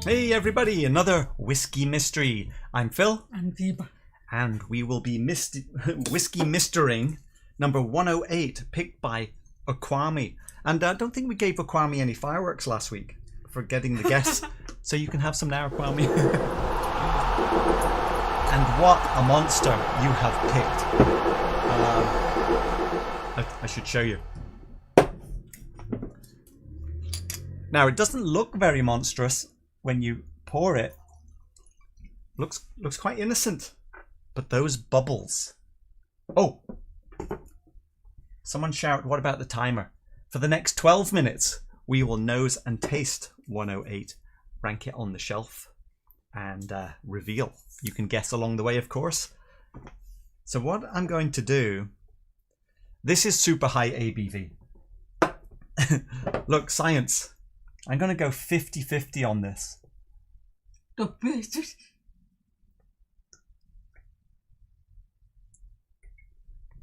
Hey everybody, another whiskey mystery. I'm Phil. And Viva. And we will be whiskey mistering number 108, picked by Okwami. And I don't think we gave Okwami any fireworks last week for getting the guess. So you can have some now, Okwami. And what a monster you have picked. I should show you. Now, it doesn't look very monstrous when you pour it. Looks quite innocent. But those bubbles. Oh! Someone shout, what about the timer? For the next 12 minutes, we will nose and taste 108. Rank it on the shelf. And reveal. You can guess along the way, of course. So what I'm going to do... This is super high ABV. Look, science. I'm going to go 50-50 on this. The best.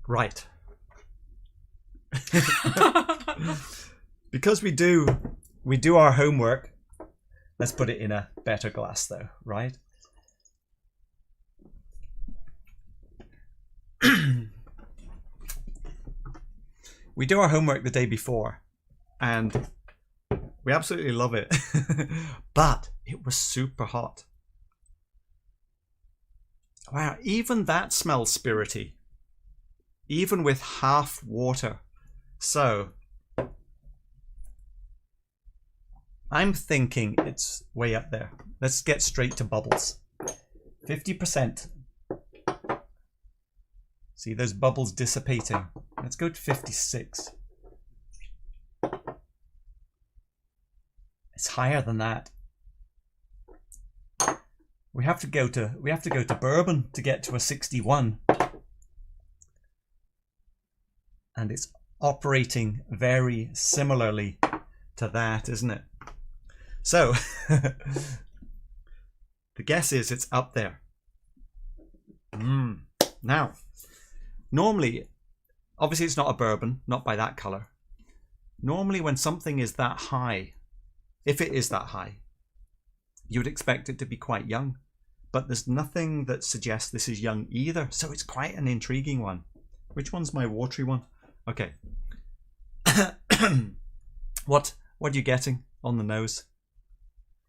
Right. Because we do our homework. Let's put it in a better glass though, right? We do our homework the day before and we absolutely love it. But it was super hot. Wow, even that smells spirity. Even with half water. So I'm thinking it's way up there. Let's get straight to bubbles. 50%. See those bubbles dissipating. Let's go to 56. It's higher than that. We have to go to bourbon to get to a 61. And it's operating very similarly to that, isn't it? So the guess is it's up there. Now, normally, obviously it's not a bourbon, not by that color. Normally when something is that high, if it is that high, you would expect it to be quite young. But there's nothing that suggests this is young either. So it's quite an intriguing one. Which one's my watery one? Okay. What are you getting on the nose?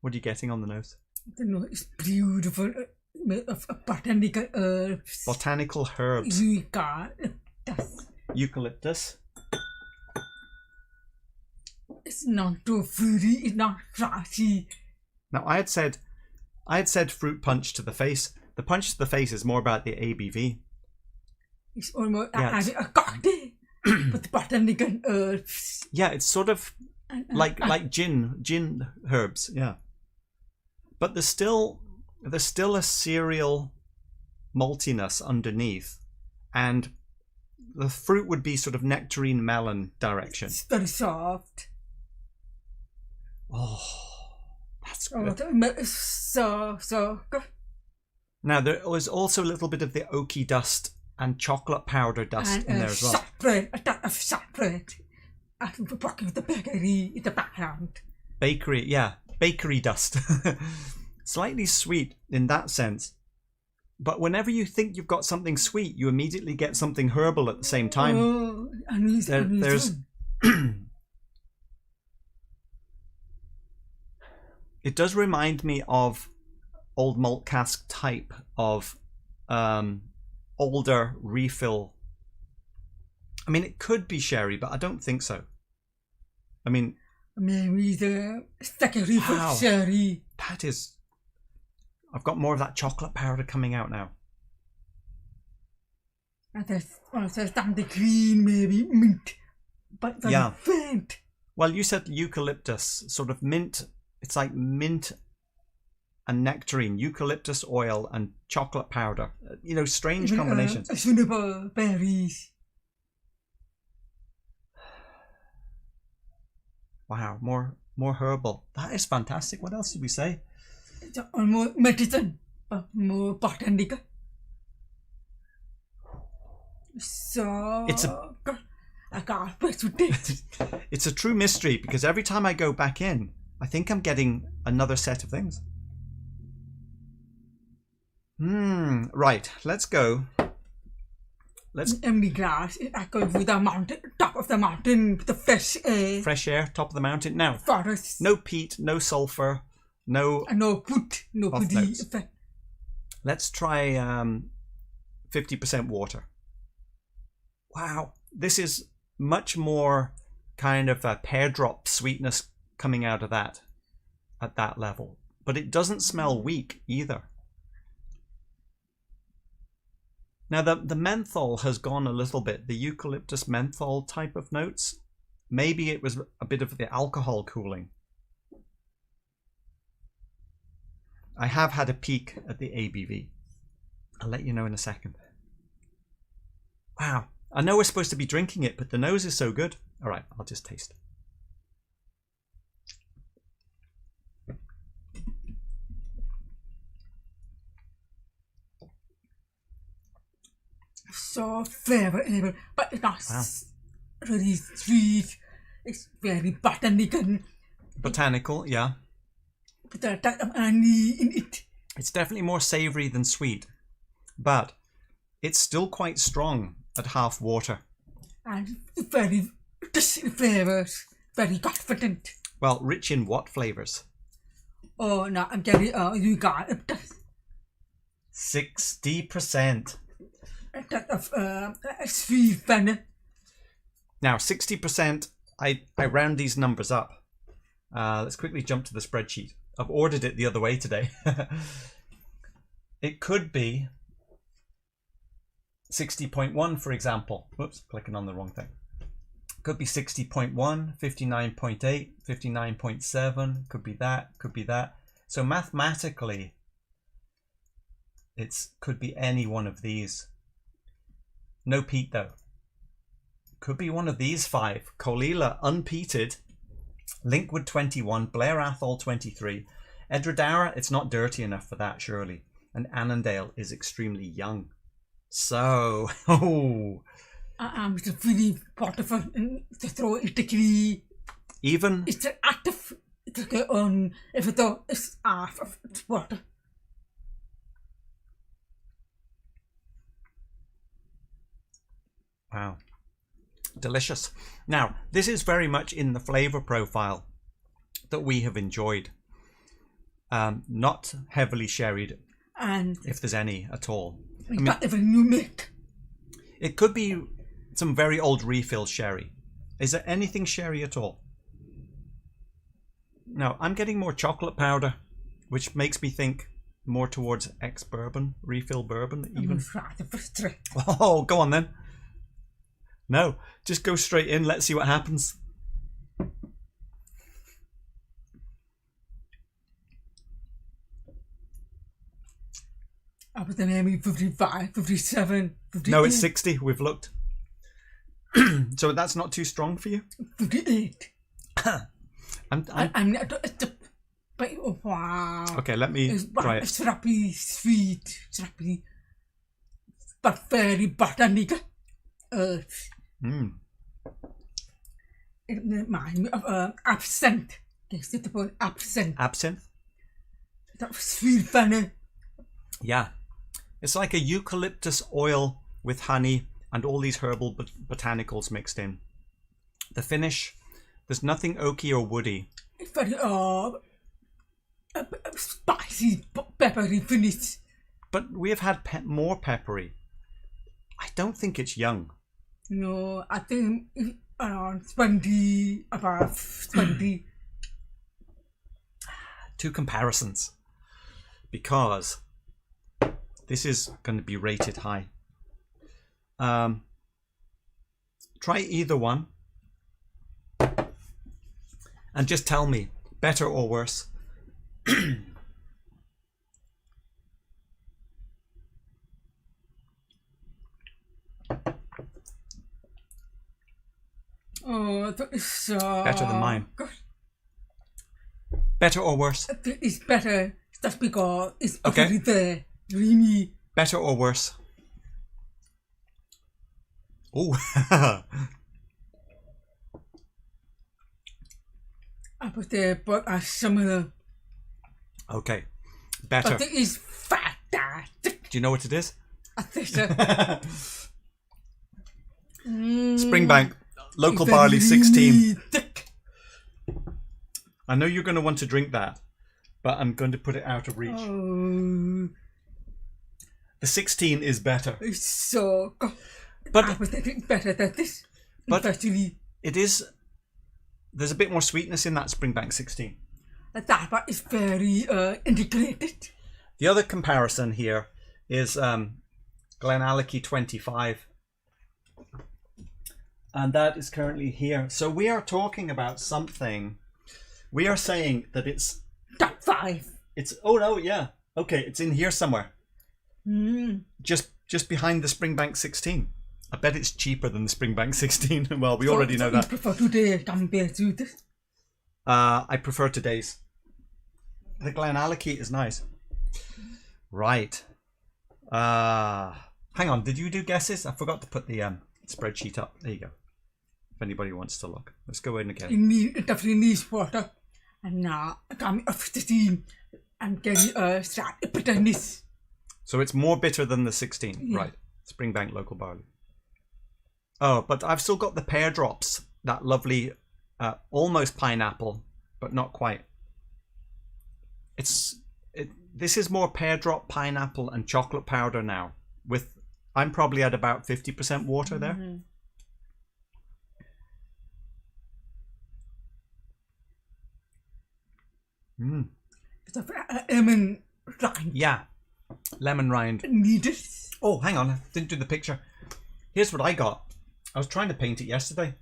What are you getting on the nose? The nose is beautiful. Made of botanical herbs. Botanical herbs. Eucalyptus. It's not too fruity. It's not trashy. Now I had said fruit punch to the face. The punch to the face is more about the ABV. It's almost a cocktail. But the botanical herbs. Yeah, it's sort of like gin herbs. Yeah, but there's still a cereal maltiness underneath, and the fruit would be sort of nectarine melon direction. It's very soft. Oh, that's good. So good. Now there was also a little bit of the oaky dust and chocolate powder dust in there as well. A touch of shortbread. I'm working with the bakery in the background. Bakery, yeah, bakery dust. Slightly sweet in that sense. But whenever you think you've got something sweet, you immediately get something herbal at the same time. Oh, There's It does remind me of old malt cask type of older refill. I mean, it could be sherry, but I don't think so. I mean, maybe the second refill sherry. That is. I've got more of that chocolate powder coming out now. And there's also something green, maybe mint, but very faint. Well, you said eucalyptus, sort of mint. It's like mint and nectarine, eucalyptus oil and chocolate powder. You know, strange combinations. Juniper berries. Wow, more herbal. That is fantastic. What else did we say? It's almost medicine, but more botanical. So I can't wait to taste. It's a true mystery because every time I go back in, I think I'm getting another set of things. Right, let's go. Empty grass. I go with the mountain, top of the mountain, with the fresh air. Fresh air, top of the mountain. Now, Forest. no peat, no sulfur, no... No put, no off putty notes. effect. Let's try 50% water. Wow, this is much more kind of a pear drop sweetness coming out of that at that level. But it doesn't smell weak either. Now the menthol has gone a little bit, the eucalyptus menthol type of notes. Maybe it was a bit of the alcohol cooling. I have had a peek at the ABV. I'll let you know in a second. Wow, I know we're supposed to be drinking it, but the nose is so good. All right, I'll just taste. So flavorable, but it's not really sweet. It's very botanical. Botanical, yeah. With a touch of honey in it. It's definitely more savory than sweet, but it's still quite strong at half water. And very distinct flavors, very confident. Well, rich in what flavors? Oh no, I'm getting you got it. 60%. A touch of sweet vanilla. Now, 60%, I round these numbers up. Let's quickly jump to the spreadsheet. I've ordered it the other way today. It could be 60.1, for example. Whoops, clicking on the wrong thing. Could be 60.1, 59.8, 59.7. Could be that, could be that. So mathematically, could be any one of these. No peat though. Could be one of these five. Colila unpeated, Linkwood 21, Blair Athol 23, Edredara, it's not dirty enough for that surely, and Annandale is extremely young. So, It's really wonderful to throw it quickly. Even It's active. It's like on if it is half of water. wow, delicious. Now, this is very much in the flavor profile that we have enjoyed. Not heavily sherried, And if there's any at all. we got even new milk. It could be some very old refill sherry. Is there anything sherry at all? No, I'm getting more chocolate powder, which makes me think more towards ex-bourbon, refill bourbon even. Oh, go on then. No, just go straight in. Let's see what happens. Up at the name 55, 57, 58. No, it's 60. We've looked. So that's not too strong for you? 58. I'm not. But wow. okay, let me try it. Syrupy, sweet, syrupy, but very botanical. It reminds me of absinthe. Yes, it's about absinthe. Absinthe? That sweet vanilla. Yeah. It's like a eucalyptus oil with honey and all these herbal botanicals mixed in. The finish, there's nothing oaky or woody. It's very spicy, peppery finish. But we have had more peppery. I don't think it's young. No, I think it's around 20, above 20. Two comparisons. Because this is going to be rated high. Try either one. And just tell me, better or worse. Oh, that is Better than mine. God. Better or worse? It's better just because it's Okay. already there. Dreamy. Better or worse? Oh. But the both are similar. Okay, better. But it is fantastic. Do you know what it is? I think so. Springbank, local barley 16. Thick. I know you're going to want to drink that, but I'm going to put it out of reach. Oh, The 16 is better. it's so good. But I was thinking better than this. But- Actually, it is... There's a bit more sweetness in that Springbank 16. that part is very integrated. The other comparison here is Glenallachie 25. And that is currently here. So we are talking about something. We are saying that it's... Top 5. It's... Oh, no, yeah. Okay, it's in here somewhere. Just behind the Springbank 16. I bet it's cheaper than the Springbank 16. Well, we already know that. I prefer today compared to this. I prefer today's. The Glenallachie is nice. Right. Hang on, did you do guesses? I forgot to put the spreadsheet up. There you go. If anybody wants to look. Let's go in again. It definitely needs water. And now, coming off the steam, I'm getting start bitterness. So it's more bitter than the 16. Yeah. Right. Springbank local barley. Oh, but I've still got the pear drops. That lovely, almost pineapple, but not quite. This is more pear drop, pineapple, and chocolate powder now. I'm probably at about 50% water there. It's a lemon rind. Yeah, lemon rind. Needed. Oh, hang on, I didn't do the picture. Here's what I got. I was trying to paint it yesterday,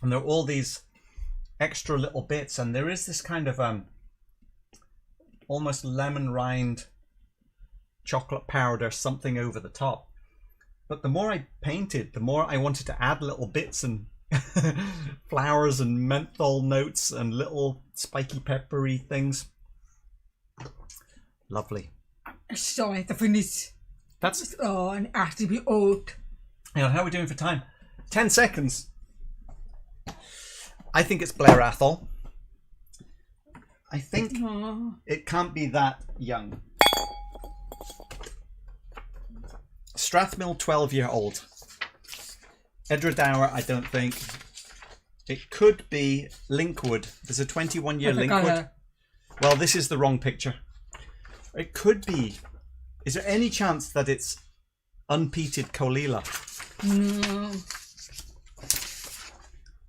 and there are all these extra little bits, and there is this kind of almost lemon rind chocolate powder something over the top. But the more I painted, the more I wanted to add little bits and flowers and menthol notes and little spiky peppery things. Lovely. Sorry to finish. That's... And has to be old. Hang on, how are we doing for time? 10 seconds. I think it's Blair Athol. I think it can't be that young. Strathmill 12-year-old. Edradour, I don't think. It could be Linkwood. There's a 21-year Linkwood. Well, this is the wrong picture. It could be. Is there any chance that it's unpeated Colila? No.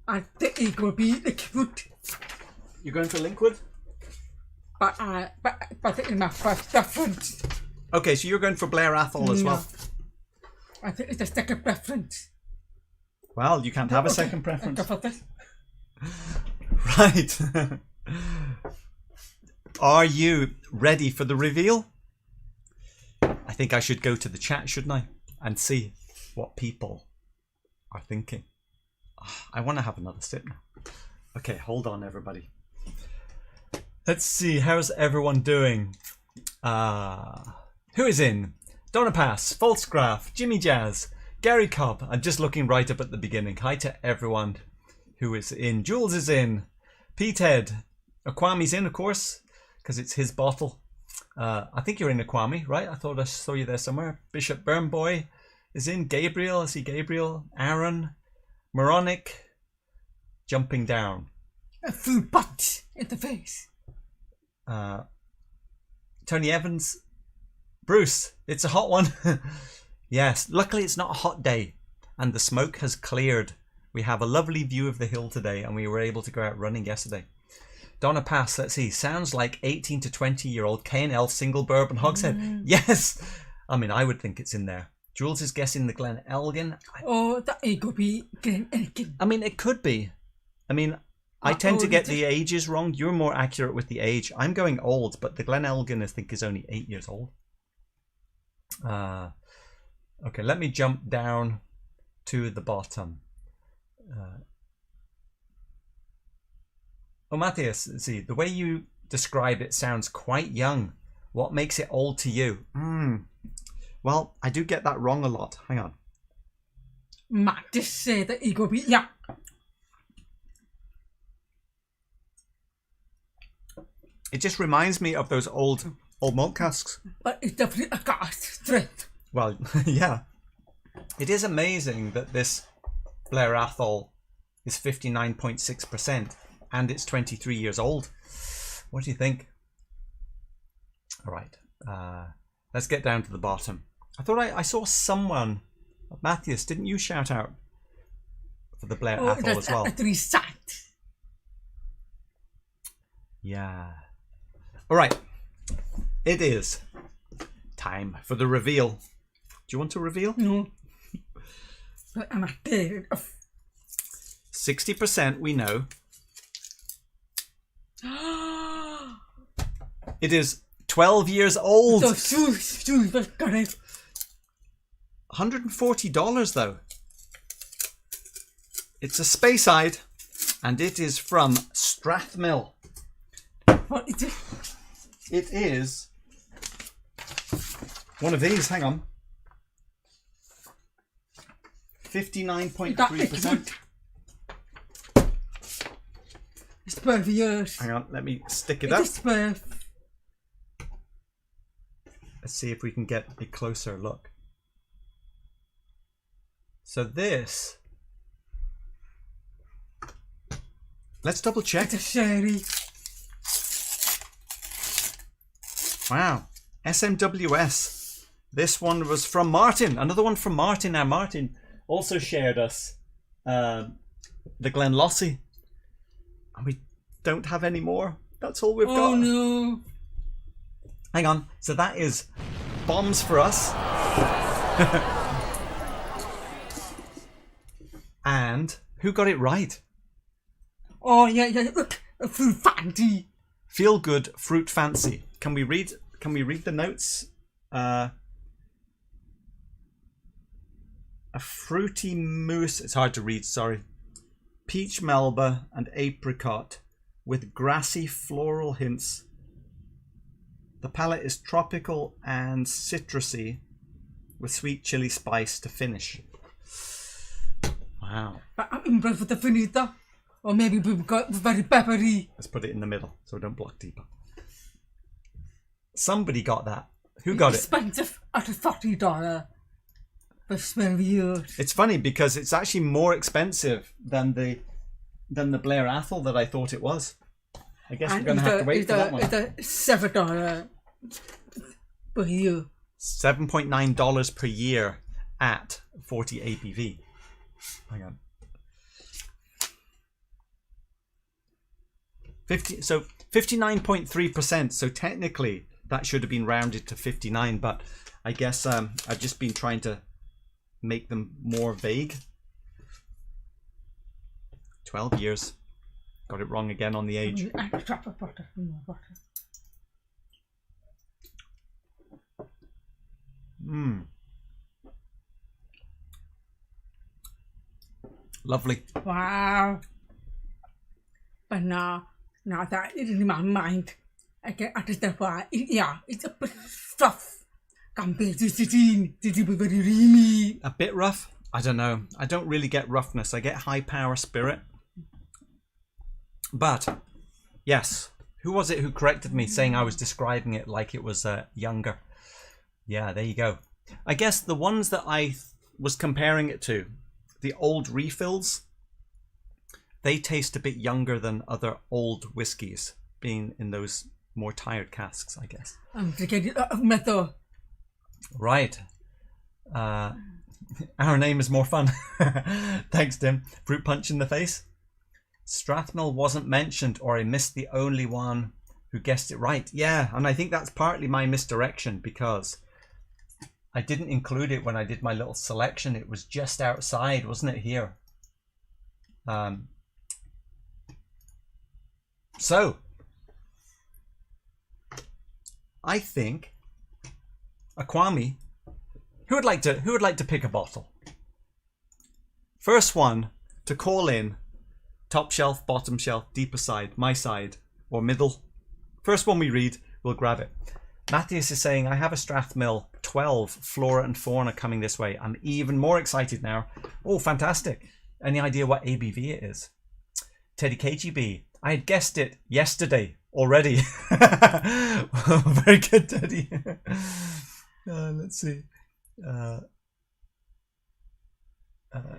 I think it could be Linkwood. You're going for Linkwood? But in my first preference. Okay, so you're going for Blair Athol as well. I think it's a second preference. Well, you can't have a second preference. For this. Right. Are you ready for the reveal? I think I should go to the chat, shouldn't I? And see what people are thinking. I want to have another sip now. Okay, hold on, everybody. Let's see, how's everyone doing? Who is in? Donna Pass, Falsegraph, Jimmy Jazz, Gary Cobb. I'm just looking right up at the beginning. Hi to everyone who is in. Jules is in. Pete Head. Aquami's in, of course, because it's his bottle. I think you're in Aquami, right? I thought I saw you there somewhere. Bishop Burnboy is in. Gabriel, I see Gabriel. Aaron. Moronic. Jumping down. A full butt in the face. Tony Evans. Bruce, it's a hot one. Yes, luckily it's not a hot day and the smoke has cleared. We have a lovely view of the hill today and we were able to go out running yesterday. Donna Pass, let's see, sounds like 18 to 20-year-old K&L single bourbon hogshead. Yes, I mean, I would think it's in there. Jules is guessing the Glenelgin. That it could be Glenelgin. I mean, it could be. I mean, I tend to get the ages wrong. You're more accurate with the age. I'm going old, but the Glenelgin, I think, is only 8 years old. Okay, let me jump down to the bottom. Oh, Matthias, see, the way you describe it sounds quite young. What makes it old to you? Well, I do get that wrong a lot. Hang on. Matt just said that it could be young. It just reminds me of those old malt casks. But it's definitely a cask strength. Well, yeah. It is amazing that this Blair Athol is 59.6% and it's 23 years old. What do you think? All right. Let's get down to the bottom. I thought I saw someone, Matthias, didn't you shout out for the Blair Athol as well? Yeah. All right. It is time for the reveal. Do you want to reveal? No. But I'm not there. 60% we know. It is 12 years old. $140 though. It's a Speyside and it is from Strathmill. What is it? It is one of these, hang on. 59.3%. It's 12 years. Hang on, let me stick it up. It's 12. Let's see if we can get a closer look. So this, let's double check. It's a sherry. Wow, SMWS. This one was from Martin. Another one from Martin. Now Martin also shared us the Glenlossie. And we don't have any more. That's all we've got. Oh no. Hang on. So that is bombs for us. And who got it right? Oh yeah, look, a fruit fancy. Feel good fruit fancy. Can we read the notes? A fruity mousse. It's hard to read, sorry. Peach melba and apricot with grassy floral hints. The palate is tropical and citrusy with sweet chili spice to finish. Wow. But I'm impressed with the finish though. Or maybe we've got very peppery. Let's put it in the middle so we don't block deeper. Somebody got that. Who got it? Expensive at $40 for 12 years. It's funny because it's actually more expensive than the Blair Athol that I thought it was. I guess we're going to have to wait for that one. It's a $7 per year. $7.9 per year at 40 ABV. Hang on. 59.3%. So technically that should have been rounded to 59, but I guess I've just been trying to make them more vague. 12 years. Got it wrong again on the age. Lovely. Wow. But now that is in my mind, I can understand why. It's a bit rough compared to 16. It will be very creamy. A bit rough? I don't know. I don't really get roughness. I get high power spirit. But, yes. Who was it who corrected me saying I was describing it like it was younger? Yeah, there you go. I guess the ones that I was comparing it to, the old refills, they taste a bit younger than other old whiskies, being in those more tired casks, I guess. I'm drinking a lot of metal. Right. Our name is more fun. Thanks, Tim. Fruit punch in the face. Strathmill wasn't mentioned, or I missed the only one who guessed it right. Yeah, and I think that's partly my misdirection because I didn't include it when I did my little selection. It was just outside, wasn't it, here? So, I think, Akwami, who would like to pick a bottle? First one to call in, top shelf, bottom shelf, deeper side, my side, or middle. First one we read, we'll grab it. Matthias is saying, I have a Strathmill 12 Flora and Fauna coming this way. I'm even more excited now. Oh, fantastic. Any idea what ABV it is? Teddy KGB, I had guessed it yesterday already. Very good, Teddy. Let's see.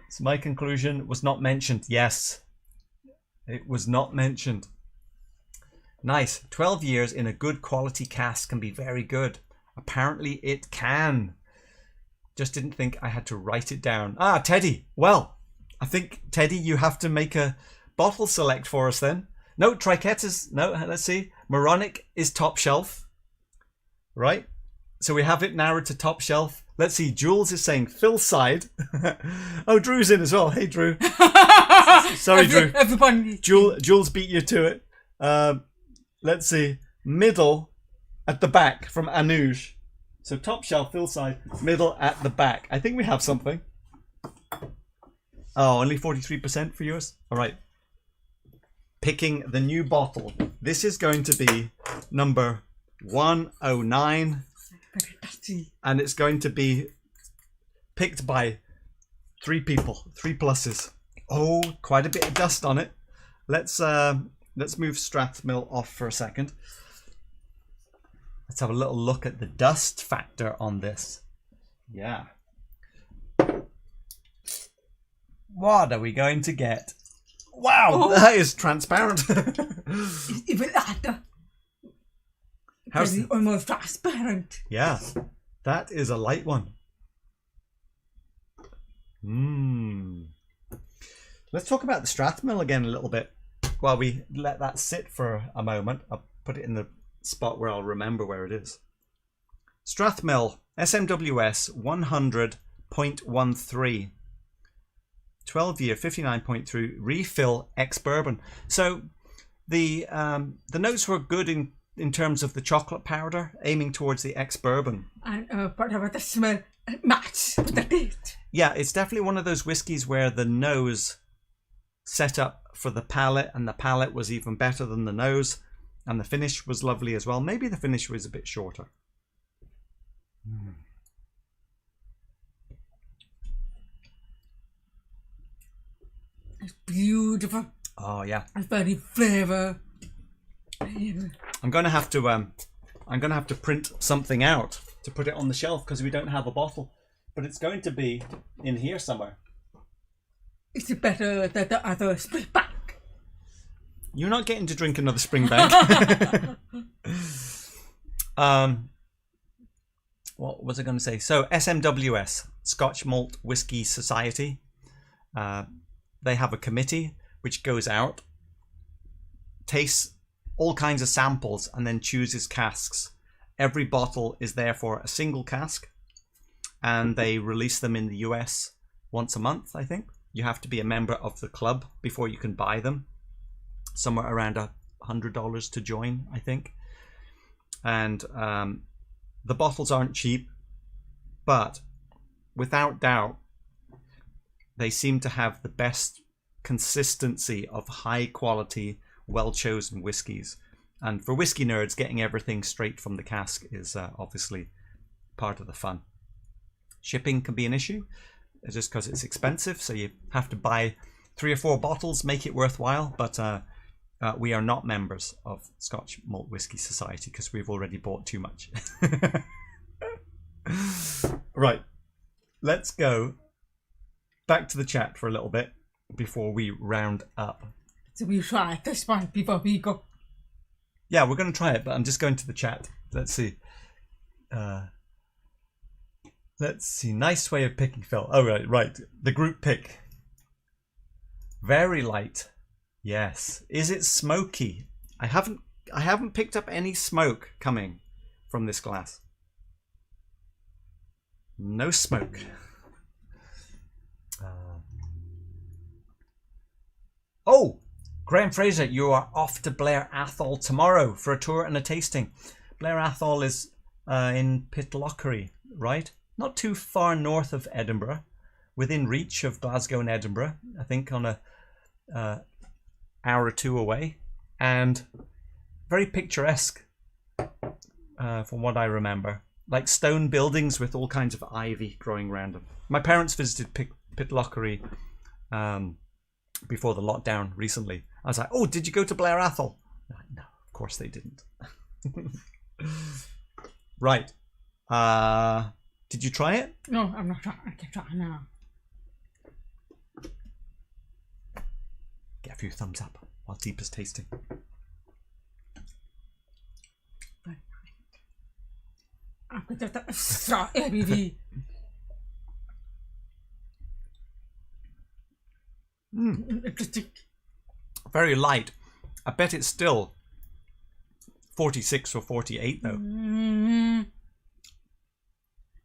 So my conclusion was not mentioned. Yes, it was not mentioned. Nice. 12 years in a good quality cask can be very good. Apparently it can. Just didn't think I had to write it down. Ah, Teddy. Well, I think, Teddy, you have to make a bottle select for us then. No, Triquetta's. No, let's see. Moronic is top shelf. Right? So we have it narrowed to top shelf. Let's see. Jules is saying fill side. Oh, Drew's in as well. Hey, Drew. Sorry, Drew. Everybody. Jules beat you to it. Let's see. Middle at the back from Anuj. So top shelf, fill side, middle at the back. I think we have something. Oh, only 43% for yours? All right. Picking the new bottle. This is going to be number 109. And it's going to be picked by 3 people, 3 pluses. Oh, quite a bit of dust on it. Let's move Strathmill off for a second. Let's have a little look at the dust factor on this. Yeah. What are we going to get? Wow, that is transparent. Even that. How's almost transparent. Yeah, that is a light one. Let's talk about the Strathmill again a little bit while we let that sit for a moment. I'll put it in the spot where I'll remember where it is. Strathmill SMWS 100.13 12-year 59.3 refill ex-bourbon. So the notes were good in terms of the chocolate powder, aiming towards the ex-bourbon. And what about the smell? Match with the taste. Yeah, it's definitely one of those whiskies where the nose set up for the palate, and the palate was even better than the nose. And the finish was lovely as well. Maybe the finish was a bit shorter. It's beautiful. Oh yeah. It's very flavour. I'm gonna have to print something out to put it on the shelf because we don't have a bottle. But it's going to be in here somewhere. It's better than the other Springbank. You're not getting to drink another Springbank. What was I going to say? So SMWS, Scotch Malt Whisky Society. They have a committee which goes out, tastes all kinds of samples, and then chooses casks. Every bottle is therefore a single cask, and they release them in the US once a month, I think. You have to be a member of the club before you can buy them. Somewhere around $100 to join, I think. And the bottles aren't cheap, but without doubt, they seem to have the best consistency of high quality, well-chosen whiskies. And for whiskey nerds, getting everything straight from the cask is obviously part of the fun. Shipping can be an issue, just because it's expensive, so you have to buy 3 or 4 bottles, make it worthwhile, but we are not members of Scotch Malt Whisky Society because we've already bought too much. Right, let's go back to the chat for a little bit before we round up. So we try this one before we go. Yeah, we're going to try it, but I'm just going to the chat. Let's see. Let's see. Nice way of picking, Phil. Oh, right. The group pick. Very light. Yes. Is it smoky? I haven't picked up any smoke coming from this glass. No smoke. Oh, Graham Fraser, you are off to Blair Athol tomorrow for a tour and a tasting. Blair Athol is in Pitlochry, right? Not too far north of Edinburgh, within reach of Glasgow and Edinburgh, I think on a hour or 2 away, and very picturesque from what I remember. Like stone buildings with all kinds of ivy growing around them. My parents visited Pitlochry before the lockdown recently. I was like, oh, did you go to Blair Athol? Like, no, of course they didn't. Right. Did you try it? No, I'm not trying. I can try now. Get a few thumbs up while Deep is tasting. I'm going to start ABV. Very light. I bet it's still 46 or 48 though.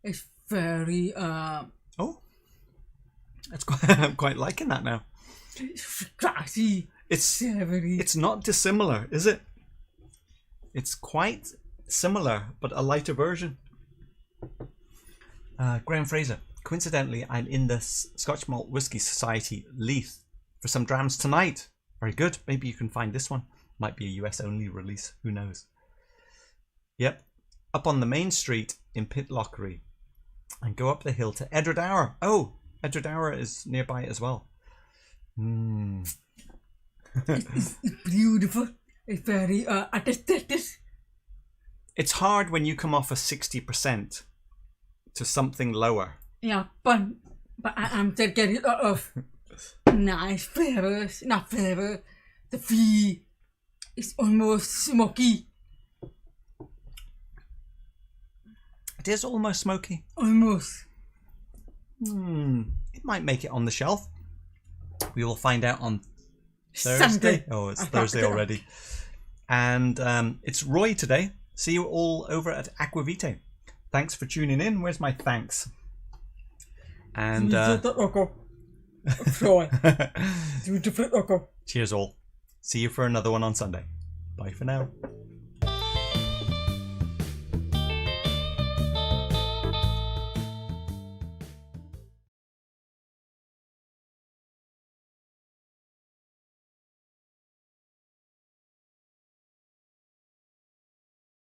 It's very Oh, that's quite, I'm quite liking that now. grassy. It's Savory. it's not dissimilar, is it? It's quite similar, but a lighter version. Graham Fraser. Coincidentally, I'm in the Scotch Malt Whisky Society Leith for some drams tonight. Very good. Maybe you can find this one. Might be a US only release. Who knows? Yep. Up on the main street in Pitlochry. And go up the hill to Edradour. Oh, Edradour is nearby as well. It's beautiful. It's very aesthetic. It's hard when you come off a 60% to something lower. Yeah, but I'm still getting a lot of nice flavors. Not flavor. The fee is almost smoky. It is almost smoky. Almost. It might make it on the shelf. We will find out on Thursday. Sunday. Oh, it's Thursday already. And it's Roy today. See you all over at Aquavite. Thanks for tuning in. Where's my thanks? And cheers all. See you for another one on Sunday. Bye for now.